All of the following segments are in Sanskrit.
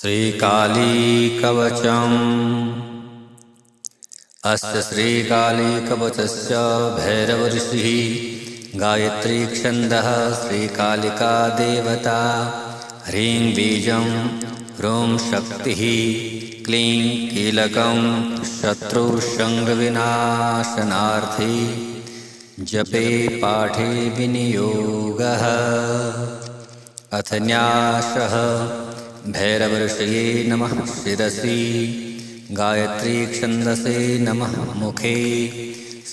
श्रीकालीकवचम्। अस्य श्रीकालीकवचस्य भैरवऋषिः गायत्री छन्दः श्रीकालिका देवता। ह्रीं बीजं ह्रूं शक्तिः क्लीं कीलकं शत्रुशङ्गविनाशनार्थी। जपे पाठे विनियोगः। अथ न्यासः। भैरवऋषये नमः शिरसि, गायत्री छन्दसे नमः मुखे,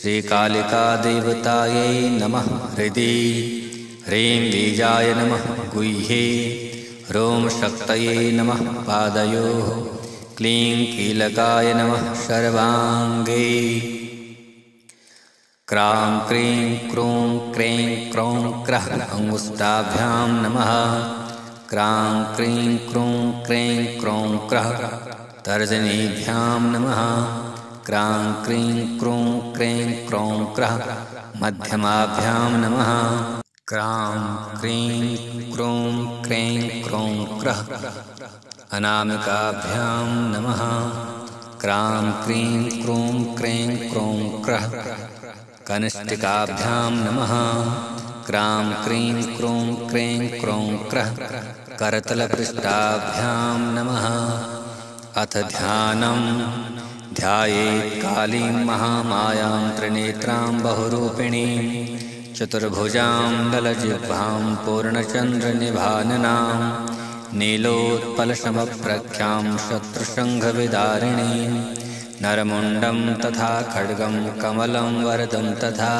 श्रीकालिका देवतायै नमः हृदि। ह्रीं बीजाय नमः गुह्ये, ह्रूं शक्तये नमः पादयोः, क्लीं कीलकाय नमः सर्वाङ्गे। क्रां क्रीं क्रूं क्रें क्रौं क्रः अङ्गुष्ठाभ्यां नमः। क्रां क्रीं क्रूं क्रें क्रौं क्रः तर्जनीभ्यां नमः। क्रां क्रीं क्रूं क्रें क्रौं क्रः मध्यमाभ्यां नमः। क्रां क्रीं क्रूं क्रें क्रौं क्रः अनामिकाभ्यां नमः। क्रां क्रीं क्रूं क्रें क्रौं क्रः कनिष्ठिकाभ्यां नमः। क्रां क्रीं क्रूं क्रें क्रौं क्रः करतलपृष्ठाभ्यां नमः। अथ ध्यानं। ध्यायेत् कालीं महामायां त्रिनेत्रां बहुरूपिणीं, चतुर्भुजां ललजिह्वां पूर्णचन्द्रनिभाननां, नीलोत्पलशमप्रख्यां शत्रुसङ्घविदारिणीं, नरमुण्डं तथा खड्गं कमलं वरदं तथा,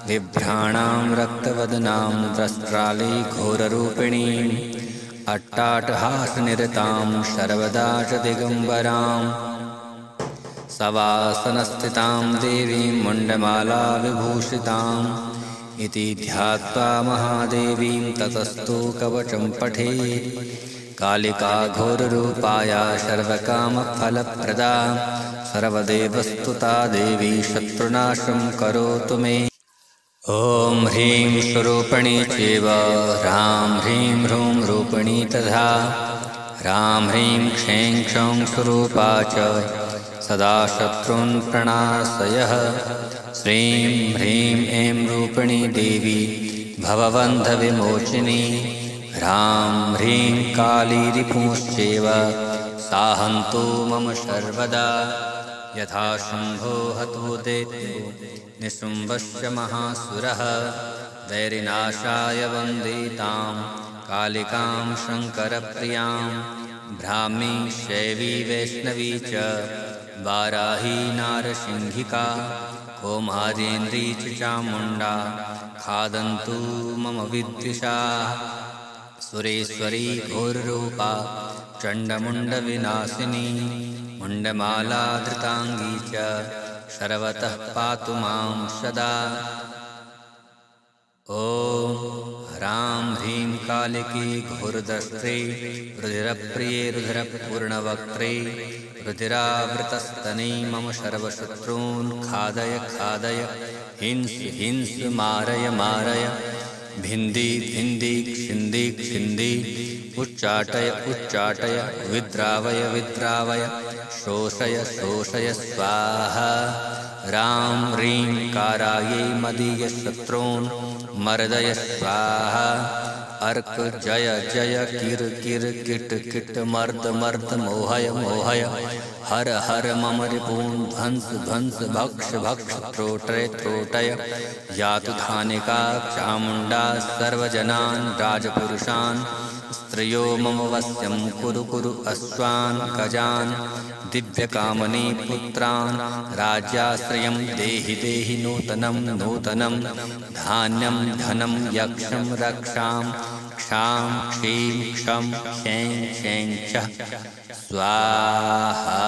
बिभ्राणां रक्तवदनां द्रष्ट्राली घोररूपिणीं, अट्टाटहासनिरतां सर्वदा च दिगम्बरां, सवासनस्थितां देवीं मुण्डमाला विभूषिताम् इति ध्यात्वा महादेवीं ततस्तु कवचं पठेत्। कालिका घोररूपाया सर्वकामफलप्रदा, सर्वदेवस्तुता देवी शत्रुनाशं करोतु मे। ॐ ह्रीं स्वरूपिणी चैव ह्रां ह्रीं ह्रूं रूपिणी तथा, ह्रां ह्रीं क्षैं क्षौं स्वरूपा च सदा शत्रून् प्रणाशयः। श्रीं ह्रीं ऐं रूपिणी देवी भवबन्धविमोचिनी। ह्रां ह्रीं काली रिपुंश्चैव साहन्तु मम सर्वदा। यथा शुम्भो हतो दैत्यो निशुम्भस्य महासुरः, वैरिनाशाय वन्दितां कालिकां शङ्करप्रियां, ब्राह्मी शैवी वैष्णवी च वाराही नारसिंहिका, कौमारेन्द्री च चामुण्डा खादन्तु मम विद्विषाः। सुरेश्वरी घोररूपा चण्डमुण्डविनाशिनी, मुण्डमाला धृताङ्गी च सर्वतः पातु मां सदा। ॐ ह्रां ह्रीं कालिकी घोरदस्त्रे, रुधिरप्रिये रुधिरपूर्णवक्त्रे, रुधिरावृतस्तने मम सर्वशत्रून् खादय खादय, हिंस हिंस मारय मारय, भिन्दी भिन्दी क्षिन्दी क्षिन्दी, उच्चाटय उच्चाटय, विद्रावय विद्रावय, शोषय शोषय स्वाहा। ह्रां ह्रीं कारायै मदीयशत्रून् मर्दय स्वाहा। अर्क जय जय किर किर किट किट मर्द मर्द मोहय मोहय, हर हर मम रिपून् ध्वंस ध्वंस भक्ष भक्ष त्रोटय त्रोटय। यातु धानिका चामुण्डा सर्वजनान् राजपुरुषान्, स्त्रियो मम वश्यं कुरु कुरु अश्वान् गजान्, दिव्यकामनी पुत्रान् राज्याश्रयं देहि देहि नूतनं नूतनं, धान्यं धनं यक्षं रक्षां क्षां क्षीं क्षं क्षैं क्षैं च स्वाहा।